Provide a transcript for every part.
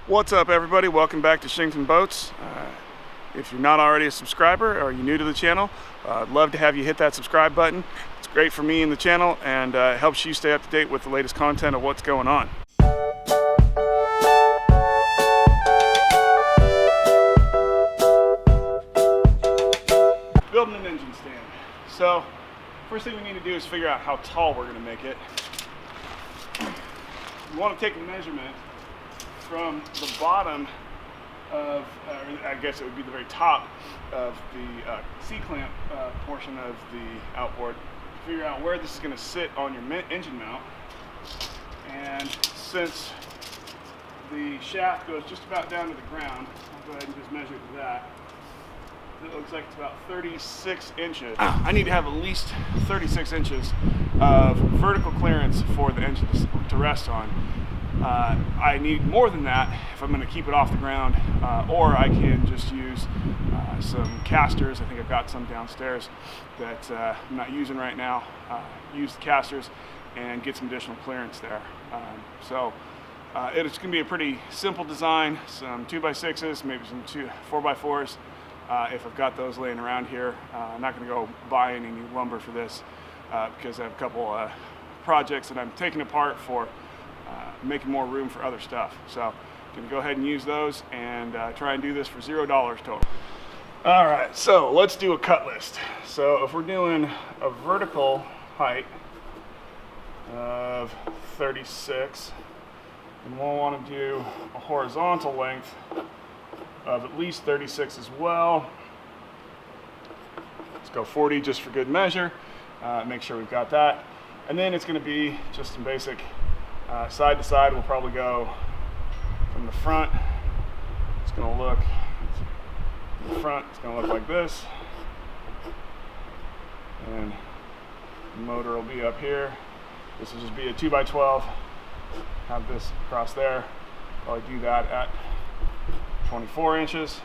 What's up, everybody? Welcome back to Shington Boats. If you're not already a subscriber or you're new to the channel, I'd love to have you hit that subscribe button. It's great for me and the channel, and helps you stay up to date with the latest content of what's going on. Building an engine stand. So first thing we need to do is figure out how tall we're going to make it. You want to take a measurement from the bottom of, I guess it would be the very top of the C-clamp portion of the outboard. Figure out where this is going to sit on your engine mount. And since the shaft goes just about down to the ground, I'll go ahead and just measure to that. It looks like it's about 36 inches. I need to have at least 36 inches of vertical clearance for the engine to rest on. I need more than that if I'm going to keep it off the ground, or I can just use some casters. I think I've got some downstairs that I'm not using right now. Use the casters and get some additional clearance there. It's going to be a pretty simple design, some 2x6s, maybe some 4x4s. If I've got those laying around here. I'm not going to go buy any new lumber for this because I have a couple projects that I'm taking apart for making more room for other stuff. So I'm going to go ahead and use those and try and do this for $0 total. All right, so let's do a cut list. So if we're doing a vertical height of 36, and we'll want to do a horizontal length of at least 36 as well. Let's go 40 just for good measure. Make sure we've got that. And then it's going to be just some basic side to side. We'll probably go from the front. It's going to look in the front. It's going to look like this, and the motor will be up here. This will just be a 2x12. Have this across there. Probably do that at 24 inches.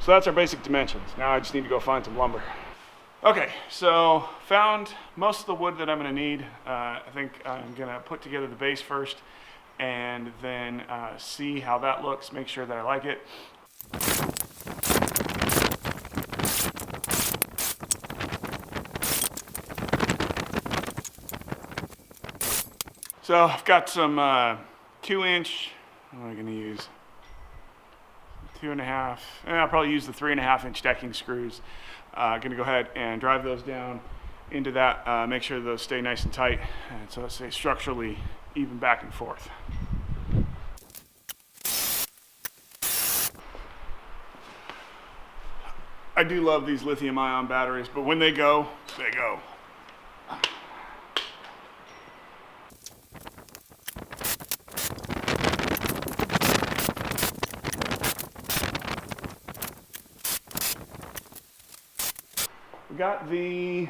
So that's our basic dimensions. Now I just need to go find some lumber. Okay, so found most of the wood that I'm going to need. I think I'm going to put together the base first and then see how that looks, make sure that I like it. So I've got some 2-inch, what am I going to use? 2.5, and I'll probably use the 3.5-inch decking screws. Gonna go ahead and drive those down into that, make sure those stay nice and tight, and so let's say structurally even back and forth. I do love these lithium-ion batteries, but when they go, they go. We got the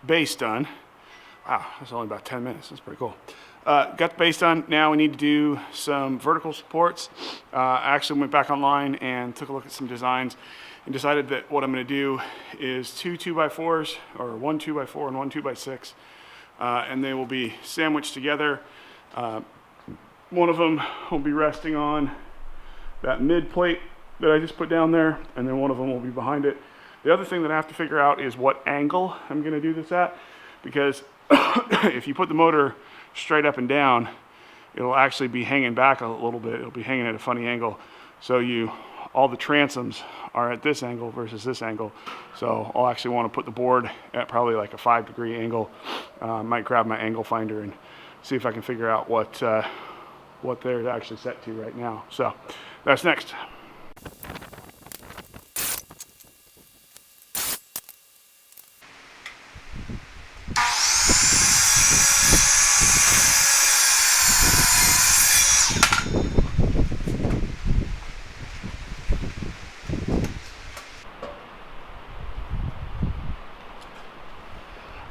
base done. Wow, that's only about 10 minutes. That's pretty cool. Got the base done. Now we need to do some vertical supports. I actually went back online and took a look at some designs and decided that what I'm going to do is two 2x4s, or one 2x4 and one 2x6, and they will be sandwiched together. One of them will be resting on that mid plate that I just put down there, and then one of them will be behind it. The other thing that I have to figure out is what angle I'm going to do this at, because if you put the motor straight up and down, it'll actually be hanging back a little bit. It'll be hanging at a funny angle. So all the transoms are at this angle versus this angle. So I'll actually want to put the board at probably like a 5-degree angle. Might grab my angle finder and see if I can figure out what they're actually set to right now. So that's next.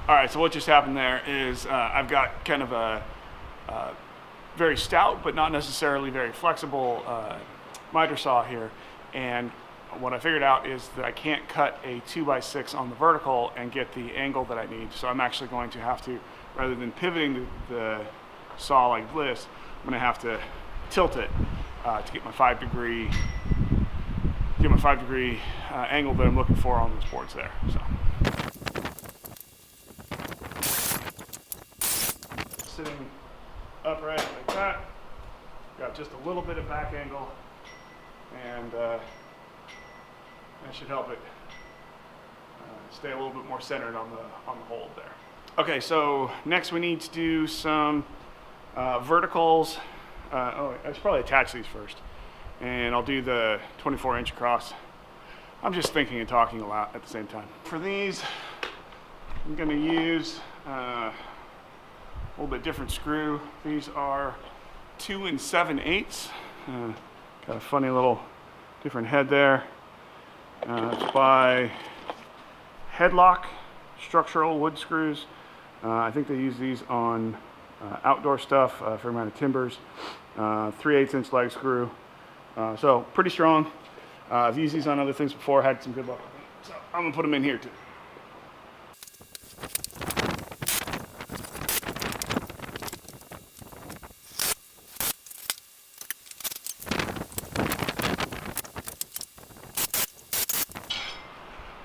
All right, so what just happened there is I've got kind of a very stout but not necessarily very flexible miter saw here, and what I figured out is that I can't cut a 2x6 on the vertical and get the angle that I need. So I'm actually going to have to, rather than pivoting the saw like this, I'm going to have to tilt it to get my 5-degree angle that I'm looking for on those boards there. So sitting upright like that, got just a little bit of back angle, and that should help it stay a little bit more centered on the hold there. Okay, so next we need to do some verticals. I should probably attach these first, and I'll do the 24-inch across. I'm just thinking and talking a lot at the same time. For these, I'm going to use a little bit different screw. These are 2 7/8. Got a funny little different head there. It's by Headlock structural wood screws. I think they use these on outdoor stuff, a fair amount of timbers. 3/8-inch leg screw. So pretty strong. I've used these on other things before, had some good luck with them. So I'm gonna put them in here too.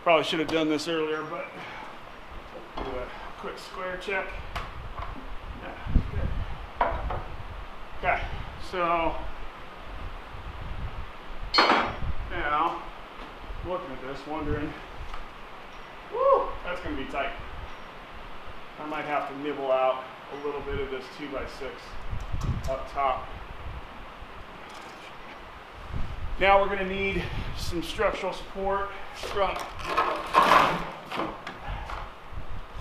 Probably should have done this earlier, but do a quick square check. Yeah, good. Okay, so now looking at this, wondering, whoo, that's going to be tight. I might have to nibble out a little bit of this 2x6 up top. Now we're going to need some structural support from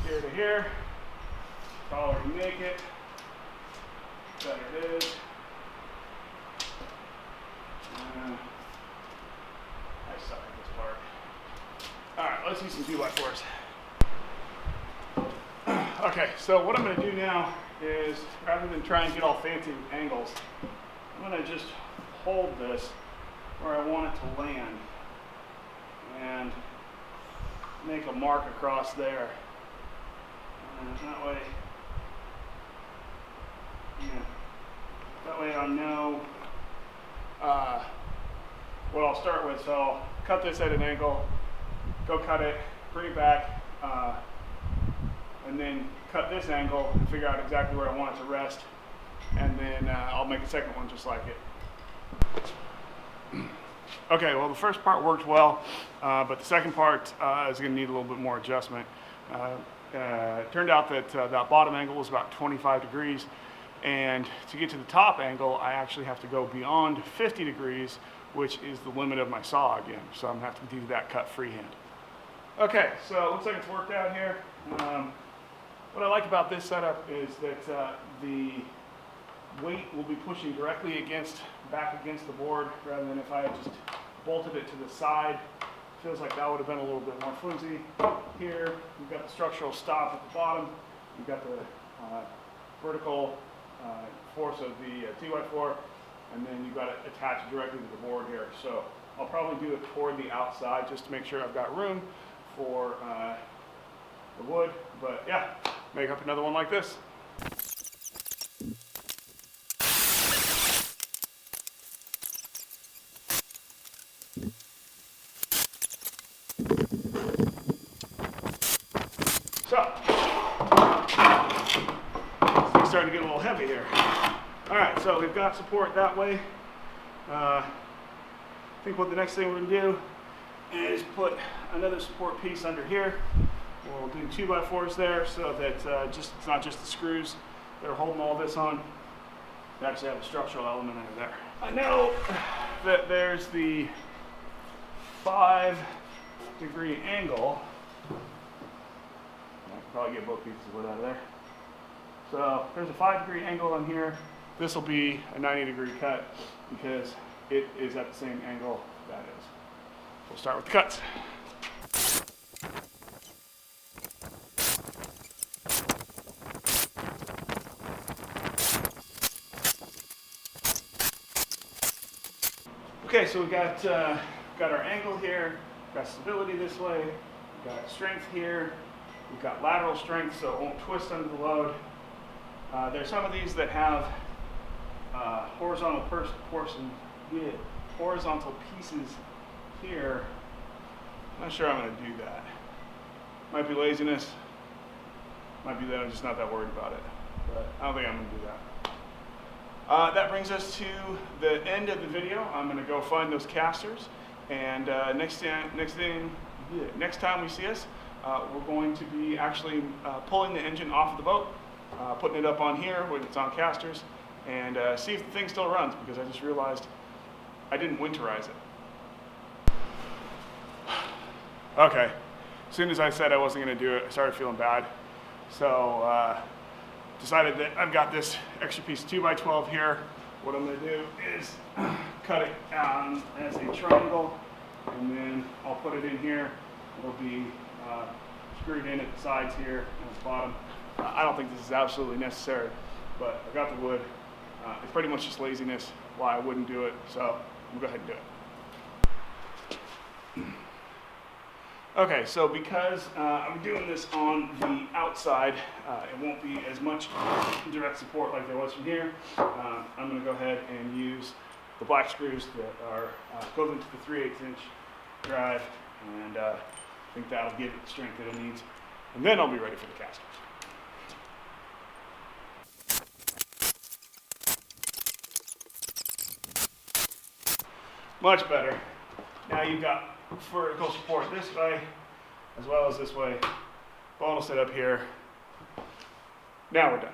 here to here. I'll already make it. There it is. I suck at this part. Alright, let's use some 2x4s. Okay, so what I'm going to do now is, rather than try and get all fancy angles, I'm going to just hold this where I want it to land and make a mark across there. And that way, I know what I'll start with. So I'll cut this at an angle, go cut it, bring it back, and then cut this angle and figure out exactly where I want it to rest. And then I'll make a second one just like it. Okay, well the first part worked well, but the second part is going to need a little bit more adjustment. It turned out that that bottom angle was about 25 degrees, and to get to the top angle I actually have to go beyond 50 degrees, which is the limit of my saw again, so I'm going to have to do that cut freehand. Okay, so it looks like it's worked out here. What I like about this setup is that the weight will be pushing directly back against the board, rather than if I had just bolted it to the side. Feels like that would have been a little bit more flimsy. Here, you've got the structural stop at the bottom. You've got the vertical force of the 2x4, and then you've got it attached directly to the board here. So I'll probably do it toward the outside just to make sure I've got room for the wood. But yeah, make up another one like this. So, this thing's starting to get a little heavy here. All right, so we've got support that way. I think what the next thing we're going to do is put another support piece under here. We'll do 2x4s there, so that it's not just the screws that are holding all this on. We actually have a structural element under there. I know that there's the 5-degree angle. I can probably get both pieces of wood out of there. So there's a 5-degree angle on here. This will be a 90-degree cut because it is at the same angle that is. We'll start with the cuts. Okay, so we've got our angle here, we've got stability this way, we've got strength here, we've got lateral strength so it won't twist under the load. There's some of these that have horizontal horizontal pieces here. I'm not sure I'm going to do that. Might be laziness. Might be that I'm just not that worried about it. But I don't think I'm going to do that. That brings us to the end of the video. I'm going to go find those casters. And next time we see us, we're going to be actually pulling the engine off of the boat, putting it up on here when it's on casters, and see if the thing still runs, because I just realized I didn't winterize it. Okay, as soon as I said I wasn't going to do it, I started feeling bad. So decided that I've got this extra piece 2x12 here. What I'm going to do is cut it as a triangle, and then I'll put it in here. It'll be screwed in at the sides here and at the bottom. I don't think this is absolutely necessary, but I got the wood. It's pretty much just laziness why I wouldn't do it, so I'm going to go ahead and do it. Okay, so because I'm doing this on the outside, it won't be as much direct support like there was from here. I'm going to go ahead and use the black screws that are equivalent to the 3/8 inch drive, and I think that'll give it the strength that it needs. And then I'll be ready for the casters. Much better. Now you've got vertical support this way as well as this way. Boat will sit up here. Now we're done.